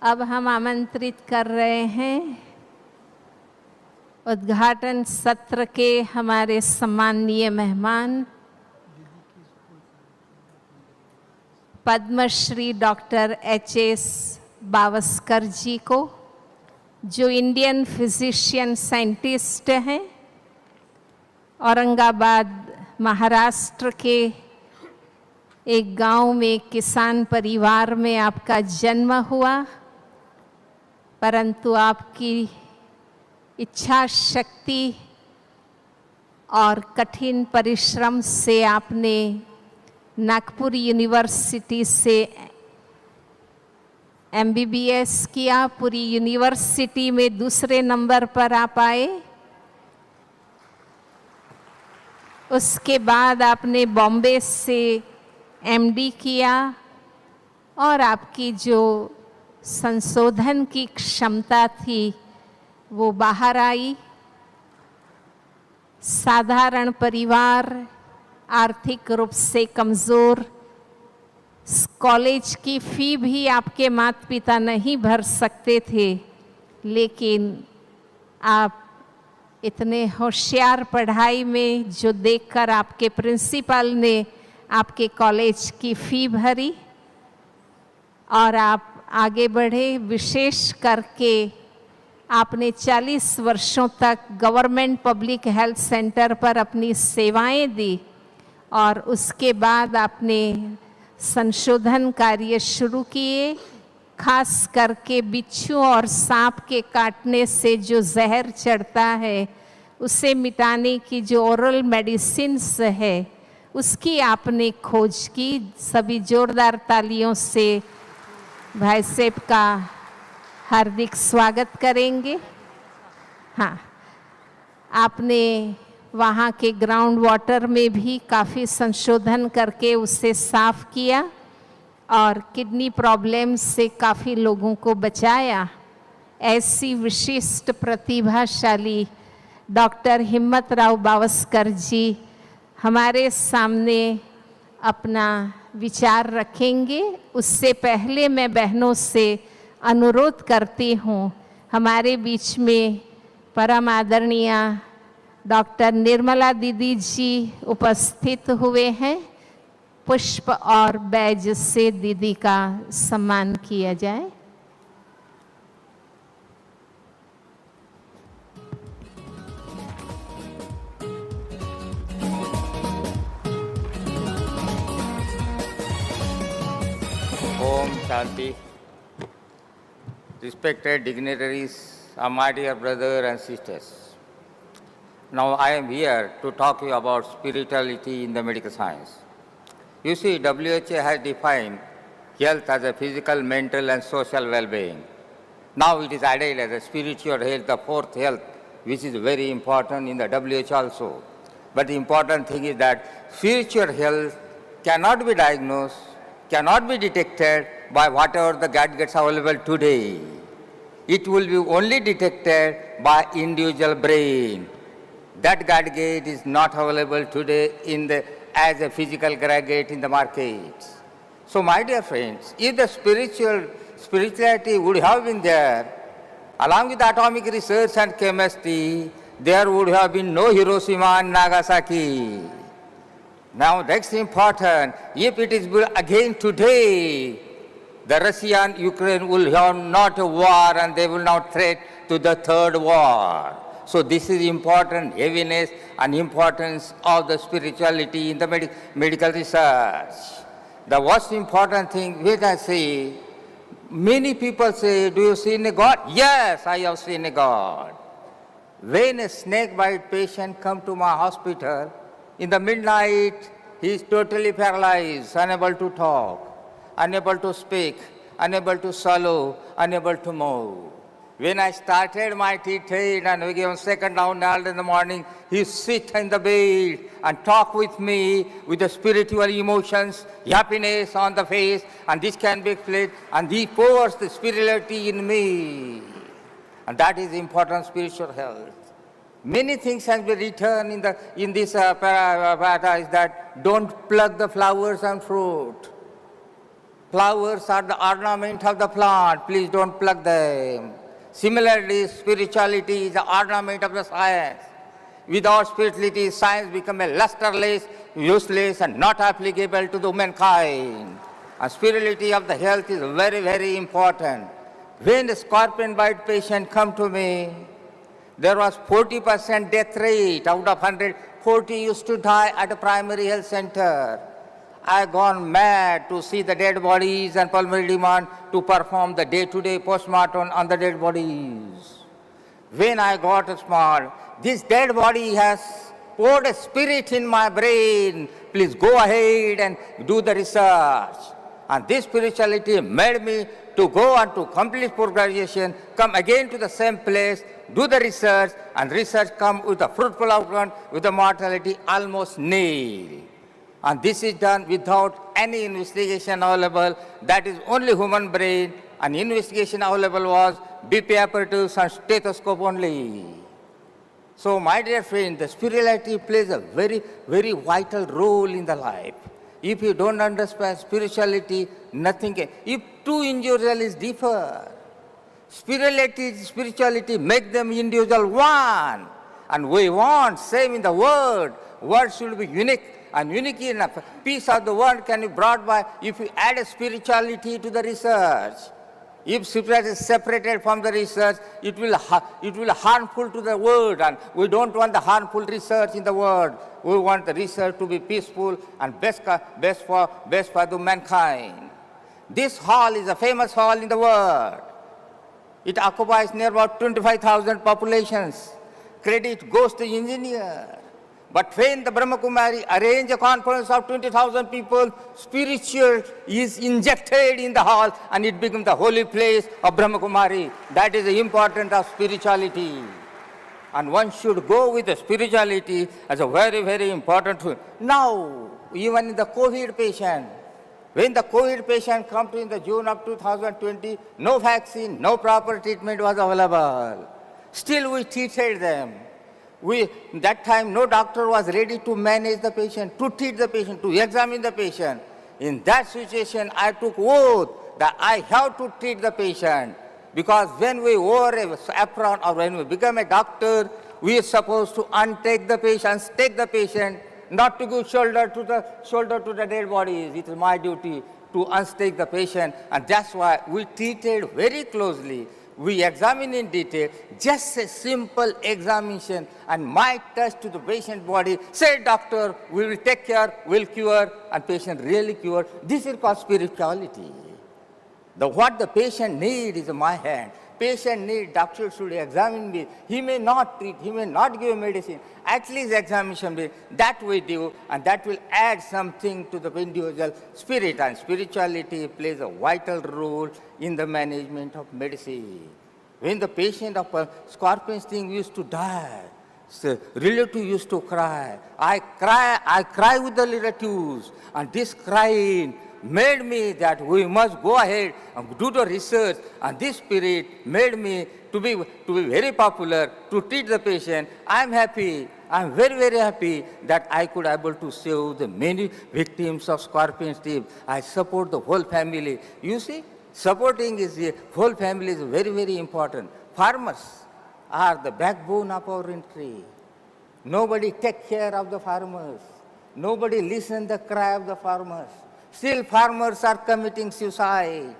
अब हम आमंत्रित कर रहे हैं उद्घाटन सत्र के हमारे सम्माननीय मेहमान पद्मश्री डॉक्टर एच.एस. बावस्कर जी को, जो इंडियन फिजिशियन साइंटिस्ट हैं। औरंगाबाद महाराष्ट्र के एक गांव में किसान परिवार में आपका जन्म हुआ, परंतु आपकी इच्छा शक्ति और कठिन परिश्रम से आपने नागपुर यूनिवर्सिटी से MBBS किया। पूरी यूनिवर्सिटी में दूसरे नंबर पर आप आए। उसके बाद आपने बॉम्बे से MD किया और आपकी जो संशोधन की क्षमता थी वो बाहर आई। साधारण परिवार, आर्थिक रूप से कमज़ोर, कॉलेज की फ़ी भी आपके माता पिता नहीं भर सकते थे, लेकिन आप इतने होशियार पढ़ाई में जो देखकर आपके प्रिंसिपल ने आपके कॉलेज की फ़ी भरी और आप आगे बढ़े। विशेष करके आपने 40 वर्षों तक गवर्नमेंट पब्लिक हेल्थ सेंटर पर अपनी सेवाएं दी और उसके बाद आपने संशोधन कार्य शुरू किए। खास करके बिच्छू और सांप के काटने से जो जहर चढ़ता है उसे मिटाने की जो ओरल मेडिसिन्स है उसकी आपने खोज की। सभी जोरदार तालियों से भाई साहब का हार्दिक स्वागत करेंगे। हाँ, आपने वहाँ के ग्राउंड वाटर में भी काफ़ी संशोधन करके उसे साफ किया और किडनी प्रॉब्लम से काफ़ी लोगों को बचाया। ऐसी विशिष्ट प्रतिभाशाली डॉक्टर हिम्मतराव बावस्कर जी हमारे सामने अपना विचार रखेंगे। उससे पहले मैं बहनों से अनुरोध करती हूँ, हमारे बीच में परम आदरणीय डॉक्टर निर्मला दीदी जी उपस्थित हुए हैं। पुष्प और बैज से दीदी का सम्मान किया जाए। Om Shanti. Respected dignitaries, my dear brothers and sisters. Now I am here to talk to you about spirituality in the medical science. You see, WHO has defined health as a physical, mental and social well-being. Now it is added as a spiritual health, the fourth health, which is very important in the WHO also. But the important thing is that spiritual health cannot be diagnosed, cannot be detected by whatever the gadgets available today. It will be only detected by individual brain. That gadget is not available today as a physical gadget in the market. So my dear friends, if the spirituality would have been there, along with atomic research and chemistry, there would have been no Hiroshima and Nagasaki. Now that's important. If it is again today, the Russia and Ukraine will have not a war and they will not threat to the third war. So this is important heaviness and importance of the spirituality in the medical research. The most important thing which I say, many people say, do you see a God? Yes, I have seen a God. When a snake bite patient come to my hospital, in the midnight, he is totally paralyzed, unable to talk, unable to speak, unable to swallow, unable to move. When I started my treatment and we gave him second down in the morning, he sit in the bed and talk with me with the spiritual emotions, happiness on the face, and this can be explained, and he pours the spirituality in me. And that is important spiritual health. Many things have been written in this paradise that don't pluck the flowers and fruit. Flowers are the ornament of the plant. Please don't pluck them. Similarly, spirituality is the ornament of the science. Without spirituality, science becomes a lusterless, useless, and not applicable to the mankind. And spirituality of the health is very, very important. When the scorpion bite patient come to me, there was 40% death rate. Out of 100, 40 used to die at a primary health center. I gone mad to see the dead bodies and pulmonary demand to perform the day-to-day postmortem on the dead bodies. When I got smart, this dead body has poured a spirit in my brain. Please go ahead and do the research. And this spirituality made me to go on to complete post-graduation, come again to the same place, do the research, and research come with a fruitful outcome with the mortality almost nil. And this is done without any investigation available. That is only human brain. And investigation available was BP apparatus and stethoscope only. So my dear friend, the spirituality plays a very, very vital role in the life. If you don't understand spirituality, nothing can. If two individuals differ, spirituality make them individual one. And we want same in the world. Word should be unique. And unique enough. Piece of the world can be brought by if you add a spirituality to the research. If spirituality is separated from the research, it will harmful to the world, and we don't want the harmful research in the world. We want the research to be peaceful and best for the mankind. This hall is a famous hall in the world. It occupies near about 25,000 populations. Credit goes to engineer. But when the Brahma Kumaris arrange a conference of 20,000 people, spiritual is injected in the hall and it becomes the holy place of Brahma Kumaris. That is the importance of spirituality. And one should go with the spirituality as a very, very important tool. Now, even in the COVID patient, when the COVID patient come to in the June of 2020, no vaccine, no proper treatment was available. Still we treated them. That time, no doctor was ready to manage the patient, to treat the patient, to examine the patient. In that situation, I took oath that I have to treat the patient. Because when we wear an apron or when we become a doctor, we are supposed to untake the patient, take the patient, not to give shoulder to the dead bodies. It is my duty to unstake the patient. And that's why we treated very closely. We examine in detail, just a simple examination and my touch to the patient body. Say, doctor, we will take care, we'll cure, and patient really cured. This is called spirituality. What the patient needs is my hand. Patient needs, doctor should examine me. He may not treat, he may not give medicine. At least examination, that we do, and that will add something to the individual spirit. And spirituality plays a vital role in the management of medicine. When the patient of a scorpion sting used to die, so relative used to cry. I cry with the relatives, and this crying made me that we must go ahead and do the research, and this spirit made me to be very popular, to treat the patient. I am happy. I am very, very happy that I could able to save the many victims of scorpion sting. I support the whole family. You see, supporting the whole family is very, very important. Farmers are the backbone of our country. Nobody take care of the farmers. Nobody listen the cry of the farmers. Still farmers are committing suicide.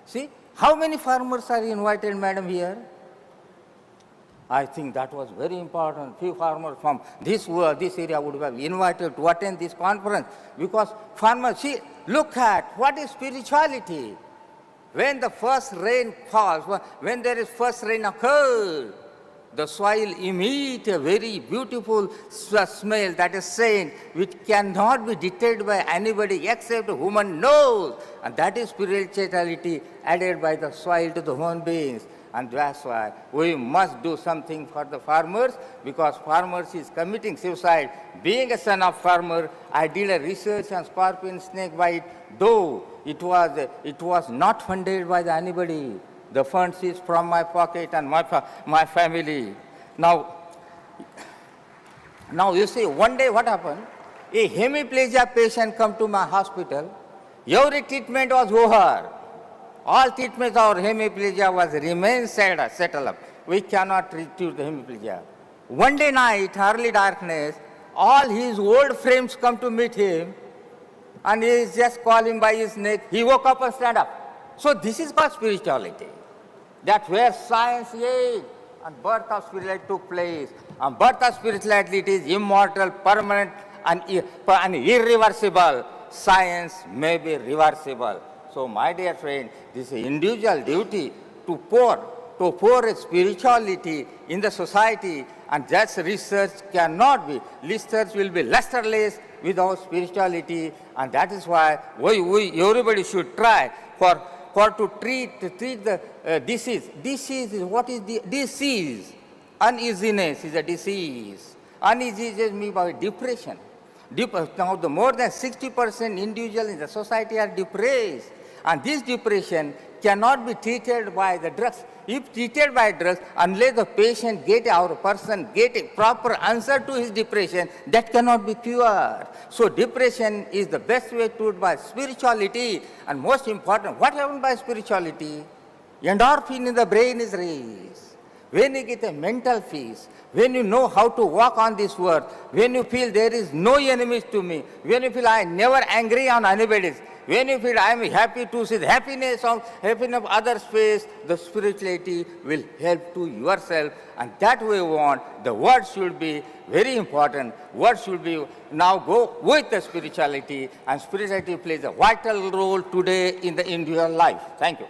See, how many farmers are invited, madam, here? I think that was very important. Few farmers from this area would have invited to attend this conference, because farmers, see, look at what is spirituality. When the first rain falls, when there is first rain occurs, the soil emits a very beautiful smell, that is scent, which cannot be detected by anybody except a human nose. And that is spirituality added by the soil to the human beings. And that's why we must do something for the farmers, because farmers is committing suicide. Being a son of farmer, I did a research on scorpion snake bite, though it was not funded by anybody. The funds is from my pocket and my family. Now you see, one day what happened? A hemiplegia patient come to my hospital. Every treatment was over. All treatments of hemiplegia was remain settled up. We cannot treat the hemiplegia. One day night, early darkness, all his old friends come to meet him, and he is just call him by his neck. He woke up and stand up. So this is called spirituality. That's where science is, and birth of spirituality took place. And birth of spirituality, it is immortal, permanent, and irreversible. Science may be reversible. So my dear friend, this is individual duty to pour a spirituality in the society, and that research cannot be. Research will be lusterless without spirituality, and that is why everybody should try to treat the disease. Disease is what is the disease? Uneasiness is a disease. Uneasiness means by depression. Now, the more than 60% individuals in the society are depressed, and this depression cannot be treated by the drugs. If treated by drugs, unless the patient get a proper answer to his depression, that cannot be cured. So depression is the best way to do it by spirituality. And most important, what happens by spirituality? Endorphin in the brain is raised. When you get a mental peace, when you know how to walk on this world, when you feel there is no enemies to me, when you feel I am never angry on anybody, when you feel I am happy to see the happiness of others' face, the spirituality will help to yourself, and that way we want. The word should be very important. Word should be now go with the spirituality, and spirituality plays a vital role today in the individual life. Thank you.